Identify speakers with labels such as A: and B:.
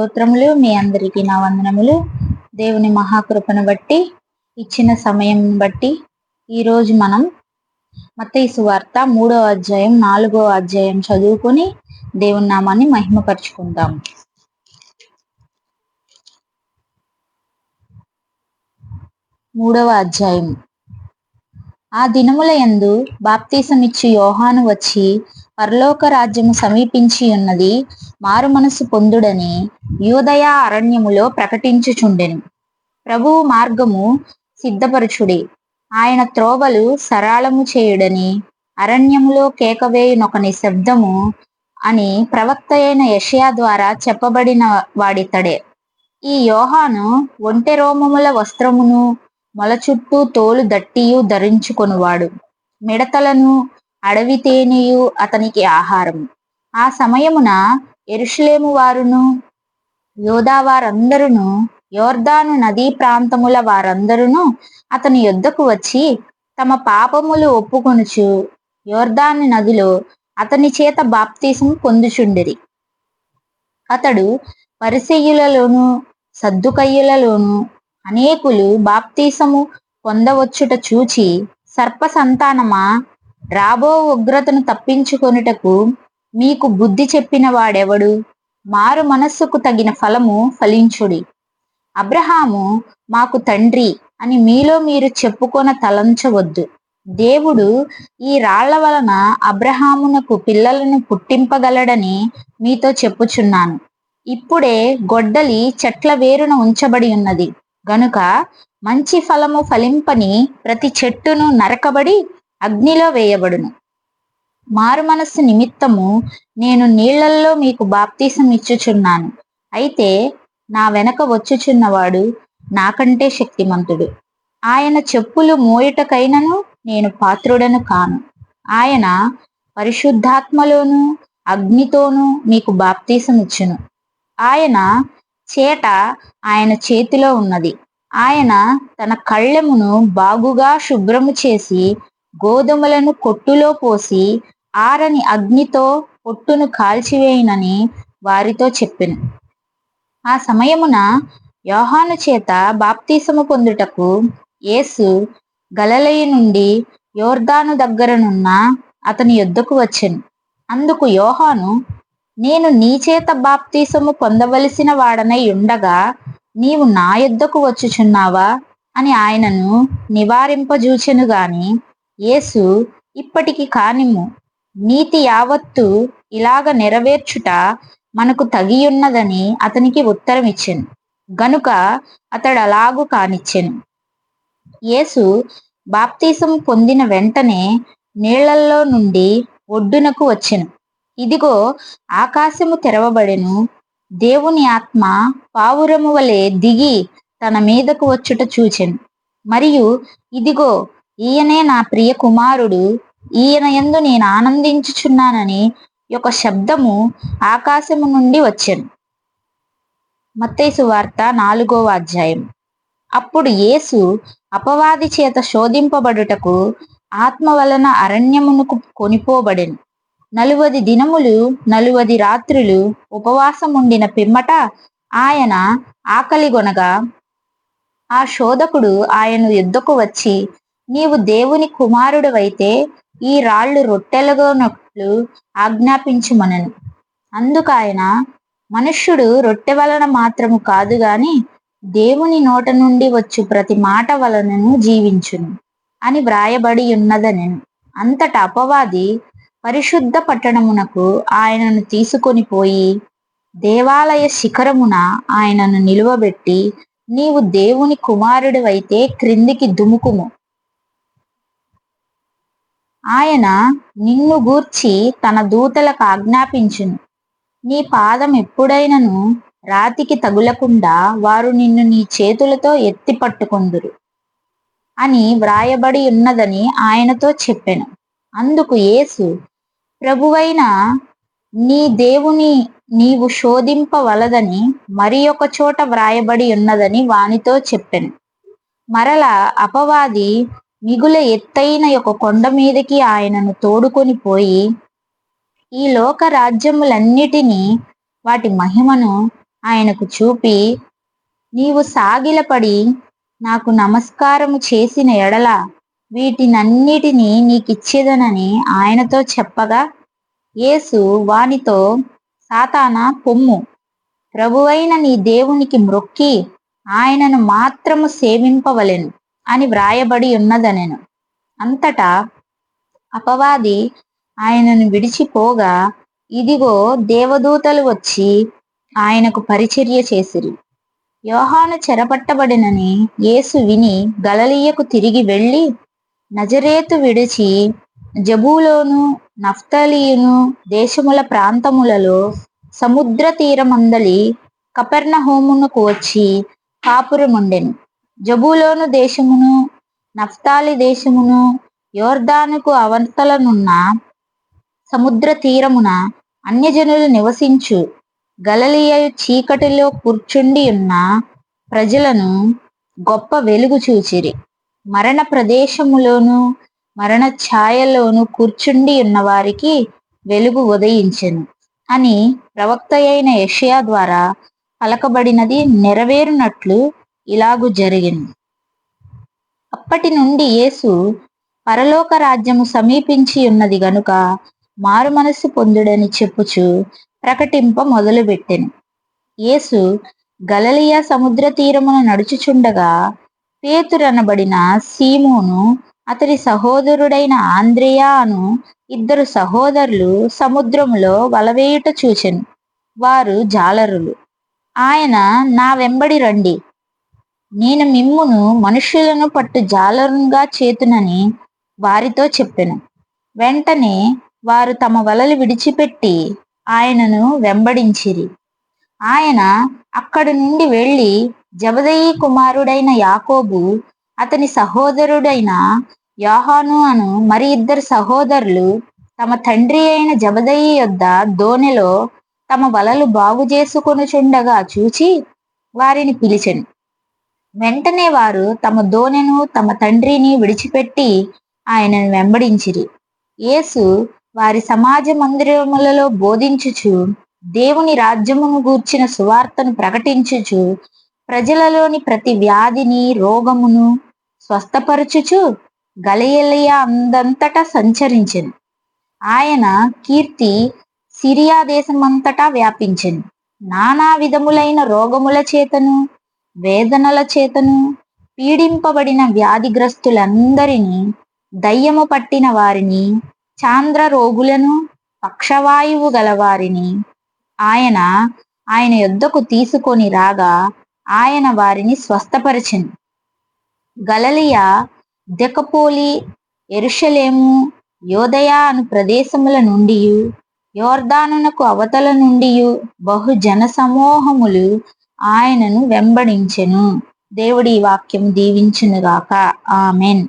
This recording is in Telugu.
A: స్తోత్రములు. మీ అందరికీ నా వందనములు. దేవుని మహాకృపను బట్టి, ఇచ్చిన సమయం బట్టి ఈరోజు మనం మత్తయి సువార్త 3వ అధ్యాయం 4వ అధ్యాయం చదువుకొని దేవుని నామాన్ని మహిమపరుచుకుందాం. 3వ అధ్యాయం. ఆ దినముల యందు బాప్తీసమిచ్చు యోహాను వచ్చి, పరలోక రాజ్యము సమీపించి ఉన్నది, మారు మనసు పొందుడని యూదయ అరణ్యములో ప్రకటించుచుండెను. ప్రభువు మార్గము సిద్ధపరచుడి, ఆయన త్రోవలు సరళము చేయుడని అరణ్యములో కేకవేయునొకని శబ్దము అని ప్రవక్త అయిన యెషయా ద్వారా చెప్పబడిన వాడితడే. ఈ యోహాను ఒంటె రోమముల వస్త్రమును మొల చుట్టూ తోలు దట్టియు ధరించుకొనువాడు. మిడతలను అడవి తేనెయు అతనికి ఆహారము. ఆ సమయమున యెరూషలేము వారును యూదా వారందరును యొర్దాను నదీ ప్రాంతముల వారందరును అతని యొద్దకు వచ్చి తమ పాపములు ఒప్పుకొనుచు యొర్దాను నదిలో అతని చేత బాప్తీసము పొందుచుండిరి. అతడు పరిసయ్యులలోను సద్దుకయ్యులలోను అనేకులు బాప్తీసము పొందవచ్చుట చూచి, సర్ప సంతానమా, రాబో ఉగ్రతను తప్పించుకొనుటకు మీకు బుద్ధి చెప్పిన వాడెవడు? మారు మనస్సుకు తగిన ఫలము ఫలించుడి. అబ్రహాము మాకు తండ్రి అని మీలో మీరు చెప్పుకొన తలంచవద్దు. దేవుడు ఈ రాళ్ల వలన అబ్రహామునకు పిల్లలను పుట్టింపగలడని మీతో చెప్పుచున్నాను. ఇప్పుడే గొడ్డలి చెట్ల వేరున ఉంచబడి ఉన్నది గనుక మంచి ఫలము ఫలింపని ప్రతి చెట్టును నరకబడి అగ్నిలో వేయబడును. మారు మనస్సు నిమిత్తము నేను నీళ్లల్లో మీకు బాప్తీసం ఇచ్చుచున్నాను. అయితే నా వెనక వచ్చుచున్నవాడు నాకంటే శక్తిమంతుడు. ఆయన చెప్పులు మోయుటకైనను నేను పాత్రుడను కాను. ఆయన పరిశుద్ధాత్మలోను అగ్నితోనూ మీకు బాప్తీసం ఇచ్చును. ఆయన చేట ఆయన చేతిలో ఉన్నది. ఆయన తన కళ్ళెమును బాగుగా శుభ్రము చేసి గోధుమలను కొట్టులో పోసి ఆరని అగ్నితో పొట్టును కాల్చివేయునని వారితో చెప్పెను. ఆ సమయమున యోహాను చేత బాప్తీసము పొందుటకు యేసు గలిలయ నుండి యొర్దాను దగ్గరనున్న అతని యొద్దకు వచ్చెను. అందుకు యోహాను, నేను నీ చేత బాప్తీసము పొందవలసిన వాడనై ఉండగా నీవు నా యొద్దకు వచ్చుచున్నావా అని ఆయనను నివారింపజూచెను గాని, యేసు, ఇప్పటికి కానిమ్ము, నీతి యావత్తు ఇలాగ నెరవేర్చుట మనకు తగియున్నదని అతనికి ఉత్తరం ఇచ్చెను. గనుక అతడు అలాగు కానిచ్చెను. యేసు బాప్తీసం పొందిన వెంటనే నీళ్లలో నుండి ఒడ్డునకు వచ్చెను. ఇదిగో, ఆకాశము తెరవబడెను. దేవుని ఆత్మ పావురము వలె దిగి తన మీదకు వచ్చుట చూచెను. మరియు ఇదిగో, ఈయనే నా ప్రియ కుమారుడు, ఈయన యందు నేను ఆనందించుచున్నానని ఒక శబ్దము ఆకాశము నుండి వచ్చెను. మత్తయి సువార్త 4వ అధ్యాయం. అప్పుడు యేసు అపవాది చేత శోధింపబడుటకు ఆత్మ వలన అరణ్యమునకు కొనిపోబడెను. 40 దినములు 40 రాత్రులు ఉపవాసముండిన పిమ్మట ఆయన ఆకలిగొనగా, ఆ శోధకుడు ఆయన యుద్ధకు వచ్చి, నీవు దేవుని కుమారుడవైతే ఈ రాళ్లు రొట్టెలుగొనట్లు ఆజ్ఞాపించుమనెను. అందుకాయన, మనుష్యుడు రొట్టె వలన మాత్రము కాదు గాని దేవుని నోట నుండి వచ్చు ప్రతి మాట వలనను జీవించును అని వ్రాయబడి ఉన్నదనెను. అంతటా అపవాది పరిశుద్ధ పట్టణమునకు ఆయనను తీసుకొని పోయి దేవాలయ శిఖరమున ఆయనను నిలువబెట్టి, నీవు దేవుని కుమారుడివైతే క్రిందికి దుముకుము, ఆయన నిన్ను గూర్చి తన దూతలకు ఆజ్ఞాపించును, నీ పాదం ఎప్పుడైనను రాతికి తగులకుండా వారు నిన్ను నీ చేతులతో ఎత్తి పట్టుకొందురు అని వ్రాయబడి ఉన్నదని ఆయనతో చెప్పెను. అందుకు యేసు, ప్రభువైన నీ దేవుని నీవు శోధింపవలదని మరి ఒక చోట వ్రాయబడి ఉన్నదని వానితో చెప్పెను. మరలా అపవాది మిగుల ఎత్తైన ఒక కొండ మీదకి ఆయనను తోడుకొని పోయి, ఈ లోక రాజ్యములన్నిటినీ వాటి మహిమను ఆయనకు చూపి, నీవు సాగిలపడి నాకు నమస్కారము చేసిన ఎడల వీటినన్నిటినీ నీకిచ్చేదనని ఆయనతో చెప్పగా, యేసు వానితో, సాతానా పొమ్ము, ప్రభువైన నీ దేవునికి మ్రొక్కి ఆయనను మాత్రము సేవింపవలెను అని వ్రాయబడి ఉన్నదనెను. అంతటా అపవాది ఆయనను విడిచిపోగా, ఇదిగో దేవదూతలు వచ్చి ఆయనకు పరిచర్య చేసిరి. యోహాను చెరపట్టబడినని యేసు విని గలిలయకు తిరిగి వెళ్ళి, నజరేతు విడిచి జబూలోను నఫ్తాలియును దేశముల ప్రాంతములలో సముద్ర తీరమందలి కపెర్నహూమునకు వచ్చి కాపురముండెను. జబూలోను దేశమును నఫ్తాలి దేశమును యోర్దానుకు అవతలనున్న సముద్ర తీరమున అన్యజనులు నివసించు గలిలయ చీకటిలో కూర్చుండి ఉన్న ప్రజలను గొప్ప వెలుగు చూచిరి. మరణ ప్రదేశములోను మరణ ఛాయలోను కూర్చుండి ఉన్న వారికి వెలుగు ఉదయించెను అని ప్రవక్త అయిన యెషయా ద్వారా పలకబడినది నెరవేరునట్లు ఇలాగు జరిగింది. అప్పటి నుండి యేసు పరలోక రాజ్యము సమీపించి ఉన్నది గనుక మారు మనస్సు పొందుడని చెప్పుచు ప్రకటింప మొదలుపెట్టెను. యేసు గలిలయ సముద్ర తీరమున నడుచుచుండగా పేతురనబడిన సీమోను అతడి సహోదరుడైన ఆంద్రెయ అను ఇద్దరు సహోదరులు సముద్రములో వలవేయుట చూచెను. వారు జాలరులు. ఆయన, నా వెంబడి రండి, నేను మిమ్మును మనుష్యులను పట్టు జాలరుగా చేతునని వారితో చెప్పెను. వెంటనే వారు తమ వలలు విడిచిపెట్టి ఆయనను వెంబడించిరి. ఆయన అక్కడి నుండి వెళ్ళి జబదయి కుమారుడైన యాకోబు, అతని సహోదరుడైన యోహాను అను మరి ఇద్దరు సహోదరులు తమ తండ్రి అయిన జబదయి యొద్ద దోణిలో తమ వలలు బాగు చేసుకొనుచుండగా చూచి వారిని పిలిచెను. వెంటనే వారు తమ దోణెను తమ తండ్రిని విడిచిపెట్టి ఆయనను వెంబడించిరి. యేసు వారి సమాజ మందిరములలో బోధించుచు దేవుని రాజ్యమును గూర్చిన సువార్తను ప్రకటించుచు ప్రజలలోని ప్రతి వ్యాధిని రోగమును స్వస్థపరచుచు గలిలయ అందంతటా సంచరించెను. ఆయన కీర్తి సిరియా దేశమంతటా వ్యాపించెను. నానా విధములైన రోగముల చేతను వేదనల చేతను పీడింపబడిన వ్యాధిగ్రస్తులందరినీ, దయ్యము పట్టిన వారిని, చాంద్ర రోగులను, పక్షవాయువు గలవారిని ఆయన యొద్దకు తీసుకొని రాగా ఆయన వారిని స్వస్థపరిచెను. గలిలయ, దెకపోలి, యెరూషలేము, యోదయ అను ప్రదేశముల నుండియు యోర్దానునకు అవతల నుండియు బహు జన సమూహములు ఆయనను వెంబడించెను. దేవుడి వాక్యం దీవించునుగాక. ఆమెన్.